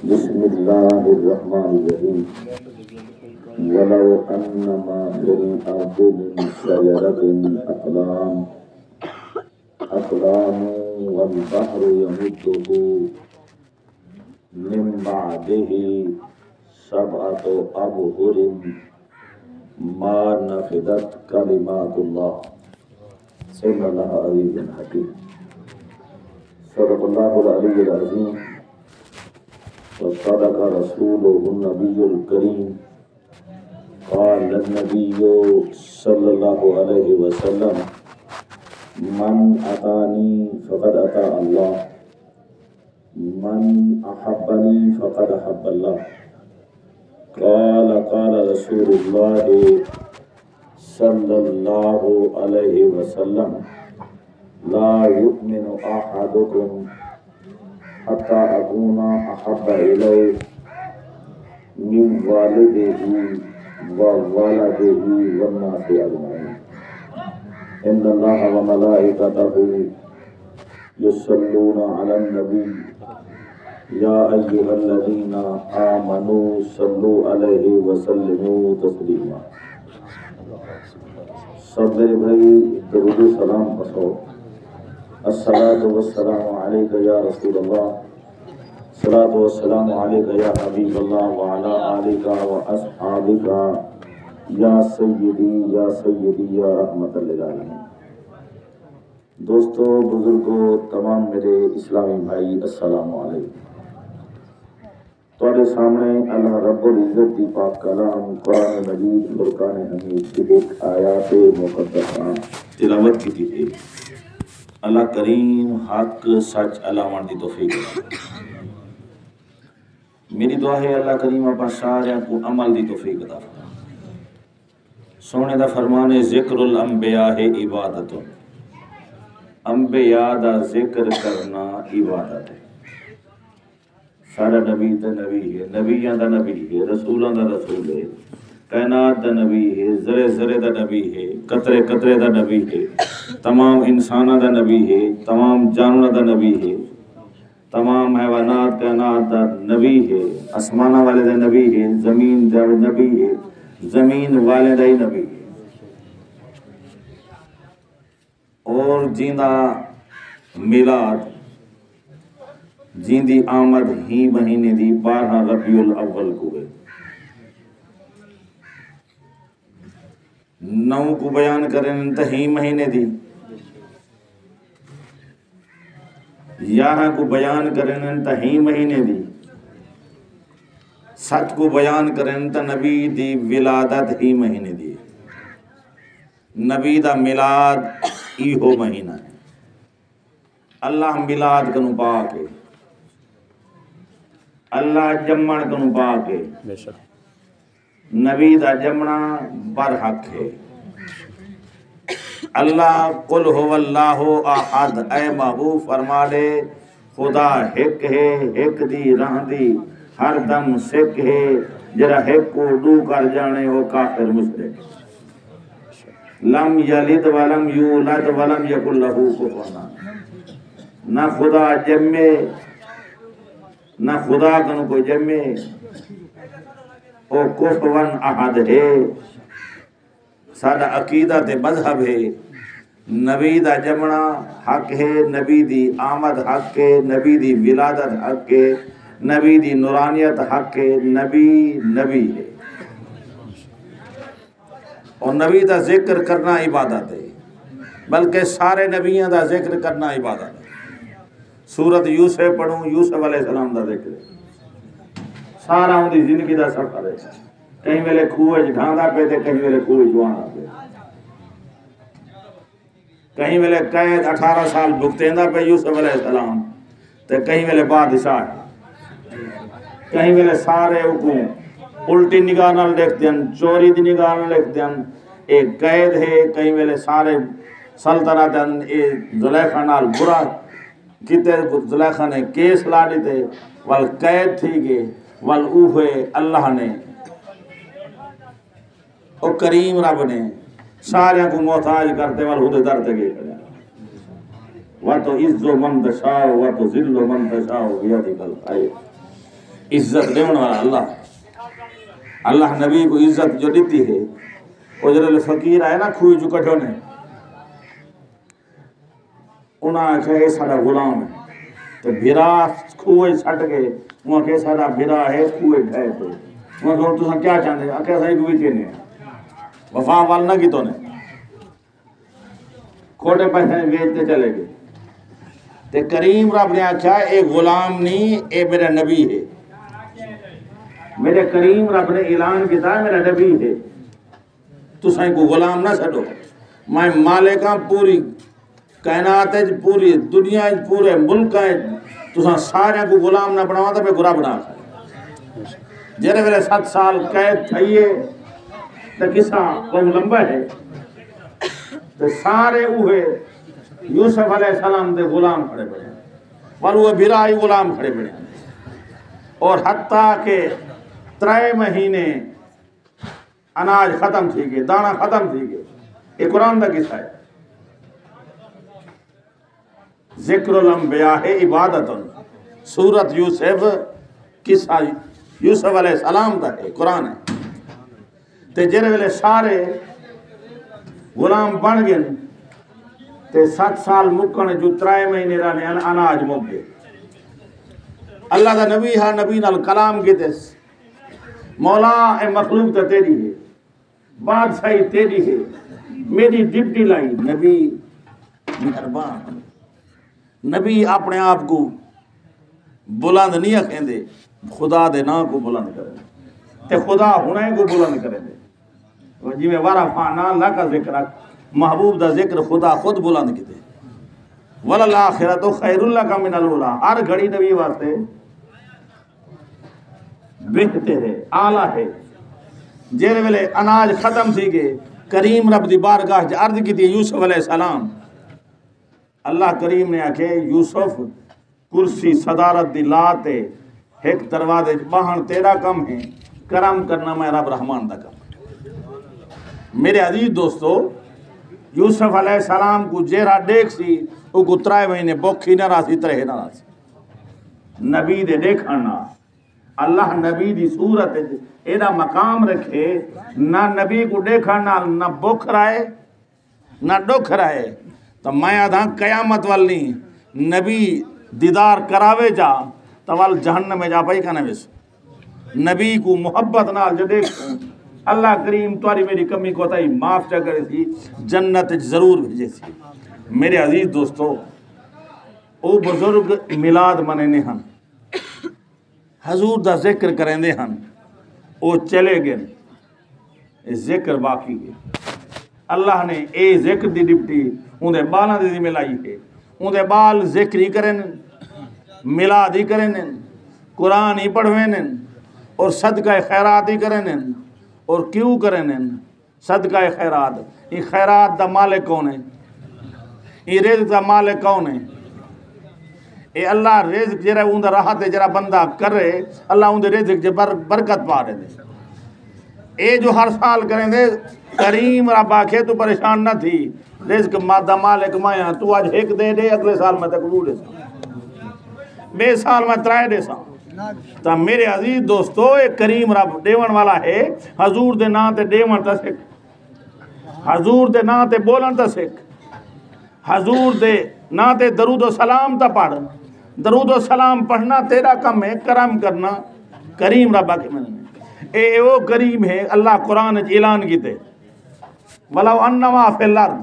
بسم الله الرحمن الرحيم ولو أنما في الأرض من شجرة أقلام والبحر يمده من بعده 7 أبحر ما نفدت كلمات الله صلى الله عليه وسلم. صدق الله العلي العظيم وصدق رسوله النبي الكريم. قال النبي صلى الله عليه وسلم من أطاعني فقد أطاع الله من أحبني فقد أحب الله. قال رسول الله صلى الله عليه وسلم لا يؤمن أحدكم حتى أكون أحب إليه من والده وولده والناس أجمعين. إن الله وملائكته يصلون على النبي يا أيها الذين آمنوا صلوا عليه وسلموا تسليما. سب میرے بھائی درود و سلام پڑھو. الصلاۃ والسلام علیک یا رسول اللہ، الصلاۃ والسلام علیک یا حبیب اللہ وعلی آلک واصحابک یا سیدی یا رحمت للعالمین. دوستو، بزرگوں، تمام میرے اسلامی بھائی، السلام علیکم. تواڈے سامنے اللہ رب العزت دی پاک کلام قرآن مجید فرقان حمید کی ایک آیات مقدسہ تلاوت کی تھی. اللہ کریم حق سچ علاوان دی توفیق دے. میری دعا ہے اللہ کریم اپنا سارے کو عمل دی توفیق عطا فرمائے. سونے دا فرمان ہے ذکر الانبیاء ہے عبادت. انبیاء دا ذکر کرنا عبادت ہے. سارا نبی دا نبی ہے، نبیان دا نبی ہے، رسولان دا رسول ہے، کائنات دا نبی ہے، ذرے ذرے دا نبی ہے، قطرے قطرے دا نبی ہے، تمام انسانہ دا نبی ہے، تمام جانورہ دا نبی ہے، تمام حیوانات کائنات دا نبی ہے، آسمانہ والے دا نبی ہے، زمین دا نبی ہے، زمین والے دا ہی نبی ہے. اور جیندہ میلاد جیندی آمد ہی مہینے دی 12 ربیع الاول کو ہے. 9 کو بیان کریں انتہی مہینے دی، 11 کو بیان کریں انتہی مہینے دی، 7 کو بیان کریں انتہ نبی دی ولادت ہی مہینے دی. نبی دا میلاد ایہو مہینہ ہے. اللہ میلاد کنو پاک ہے، اللہ جمعن کنو پاک ہے، نبی دا جمعنا برحق ہے. اللہ قل هو اللہ احد، اے محبوب فرما دے خدا ایک ہے، ایک دی راہ دی ہر دم سکھ ہے. جرا ایک کو دو کر جانے وہ کافر مشرک. لم یلد ولم یولد ولم یکن لہ کفوا احد. نہ خدا جمے نہ خدا کنو کو جمے، او کفوا احد ہے. سادہ عقیدہ تے مذہب ہے. نبی دا جمعنا حق ہے، نبی دی آمد حق ہے، نبی دی ولادت حق ہے، نبی دی نورانیت حق ہے. نبی نبی ہے اور نبی دا ذکر کرنا عبادت ہے، بلکہ سارے نبیوں دا ذکر کرنا عبادت ہے. سورت یوسف پڑھوں، یوسف علیہ السلام دا ذکر ہے. سارا ان دی زندگی دا سفر ہے. کہیں ویلے کھوج ڈھاندا پہ تھے، کہیں ویلے کھوج جوانا پہ، کہیں ویلے قید 18 سال بھگتیندہ پہ یوسف علیہ السلام تے کہیں ویلے بادشاہ ہے. کہیں ویلے سارے حکم الٹی نگاہ نال لکھ دیں، چوری دی نگاہ نال لکھ دیں، ایک قید ہے. کہیں ویلے سارے سلطنت زلیخا نال برا کتے، زلیخا نے کیس لا دیتے، وال قید تھی گئے، وال اوہے اللہ نے او کریم رب نے سارے کو محتاج کرتے وال خود درد گئے. وَتُعِزُّ مَن تَشَاءُ وَتُذِلُّ مَن تَشَاءُ بِيَدِكَ الْخَيْرُ عزت دینے والا اللہ ہے۔ اللہ نبی کو عزت جو دیتی ہے، وہ جڑے فقیر آئے نا کھوئی جو کٹھو نے، انہاں کہے سارا غلام ہے، تو بھیرا کھوئے سٹ گئے، وہاں کہے سارا بھیرا ہے کھوئے ڈھائے پہ، وہاں کہے تو کیا چاہتے ہیں؟ کہے سارے کوئی تینے وفا والنا کی تو نے کھوٹے پیسے بیچتے چلے گئے۔ تے کریم رب نے آکھا اے غلام نہیں، اے میرا نبی ہے۔ میرے کریم رب نے اعلان کیتا ہے میرا نبی ہے، تو سائیں کو غلام نہ چھڑو، میں مالکاں پوری کائنات ہے، پوری دنیا ہے، پورے ملک ہے، تو سائیں سارے کو غلام نہ بناوا تھا، میں گرا بنا جنہیں میرے 7 سال قید تھائیے تو کسا قوم لمبا ہے، تو سارے اوہے یوسف علیہ السلام دے غلام کھڑے پڑے ہیں، اور وہ بھرائی غلام کھڑے پڑے ہیں، اور حتیٰ کہ 3 مہینے اناج ختم تھی گئے، دانا ختم تھی گئے۔ یہ قرآن دا قصہ ہے۔ ذکر الانبیاء عبادتن، سورت یوسف قصہ یوسف علیہ السلام دا ہے، قرآن ہے۔ تے جرے ویلے سارے غلام بن گئے تے 7 سال مکن جو 3 مہینے رانے اناج مک گئے۔ اللہ دا نبی ہاں نبی نال کلام کیتے مولا اے مخلوق تا تیری ہے، بادشاہی تیری ہے، میری ڈپٹی لائی۔ نبی مہربان، نبی اپنے آپ کو بلند نہیں رکھیں دے، خدا دے نام کو بلند کریں تے خدا ہونے کو بلند کریں دے۔ جی میں وارا فانا اللہ کا ذکر محبوب دا ذکر خدا خود بلند کیتے۔ وَلَلْآخِرَةُ خَيْرٌ لَكَ مِنَ الْأُولَىٰ، ہر گھڑی نبی واسطے بہتر ہے، اعلیٰ ہے۔ جیرے ویلے اناج ختم تھی گئے، کریم رب دی بارگاہ جا عرض کی تھی یوسف علیہ السلام، اللہ کریم نے آکھے یوسف کرسی صدارت دی لاتے ایک دروازے باہن تیرا کم ہے، کرم کرنا میں رب رحمان دا کم۔ میرے عزیز دوستو، یوسف علیہ السلام کو جیرا دیکھ سی او کو 3 مہینے بوکھی نہ راسی، ترہے نہ راسی، نبی دے دیکھنا اللہ نبی دی صورت ایڈا مقام رکھے، نہ نبی کو دیکھنا نہ بکھ رہے نہ ڈکھ رہے، تو میں آدھا قیامت والی نبی دیدار کراوے جا تو وال جہنم میں جا پائی کہنا ویسو۔ نبی کو محبت نال جو دیکھوں اللہ کریم تواری میری کمی کو تائی معاف چا کرے سی، جنت ضرور بھیجے سی۔ میرے عزیز دوستو، او بزرگ میلاد منینے ہن، حضور دا ذکر کریں دے ہن، او چلے گئے، ذکر باقی ہے۔ اللہ نے اے ذکر دی ڈپٹی اندے بالاں دی ذمہ لائی ہے، اندے بال ذکر ہی کریں، میلاد ہی کریں، قرآن ہی پڑھویں، اور صدقہ خیرات ہی کریں۔ اور کیوں کریں صدقہ خیرات؟ یہ خیرات دا مالک کون ہے؟ یہ رزق دا مالک کون ہے؟ اے اللہ رزق جرا اندر راحت جرا بندہ کرے، اللہ اندر رزق جے برکت پا رہے دے۔ اے جو ہر سال کریں دے، کریم رب آکھے تو پریشان نہ تھی، رزق مادہ مالک مایا تو آج ایک دے دے، اگلے سال میں تک رو دے سا، بے سال میں 3 دے سا۔ تا میرے عزیز دوستو، ایک کریم رب دیون والا ہے، حضور دے نام تے دیون تا سکھ، حضور دے نام تے بولن تا سکھ، حضور دے نام تے درود و سلام تا پڑھ۔ درود و سلام پڑھنا تیرا کم ہے، کرم کرنا کریم رب کے ملنے۔ اے وہ کریم ہے اللہ قرآن اعلان کیتے، وَلَوْ أَنَّمَا فِي الْأَرْضِ،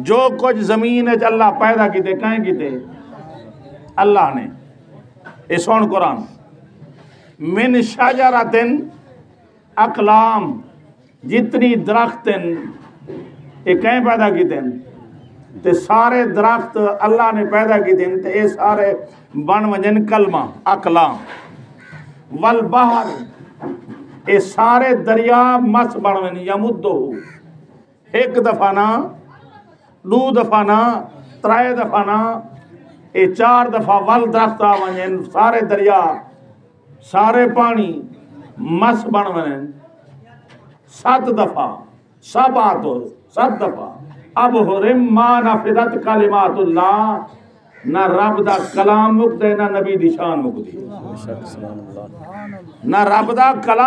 جو کچھ زمین ہے اللہ پیدا کیتے، کہیں کیتے اللہ نے۔ اے سون قرآن من شجرۃ اقلام، جتنی درخت یہ کہیں پیدا کیتے ہیں تے سارے درخت اللہ نے پیدا کیتے ہیں تے اے سارے بن وجن کلمہ اقلام، والبحر اے سارے دریا مس بن وجن یمدو، ایک دفعہ نہ، 2 دفعہ نہ، 3 دفعہ نہ، اے 4 دفعہ ول درخت آوانین، سارے دریا سارے پانی مس بن وجن 7 دفعہ، 7 دفعہ۔ اب حرم ما نفذت کلمات اللہ، نہ رب دا کلام مکدے نہ نبی دی شان مکدی نہ رب دا کلام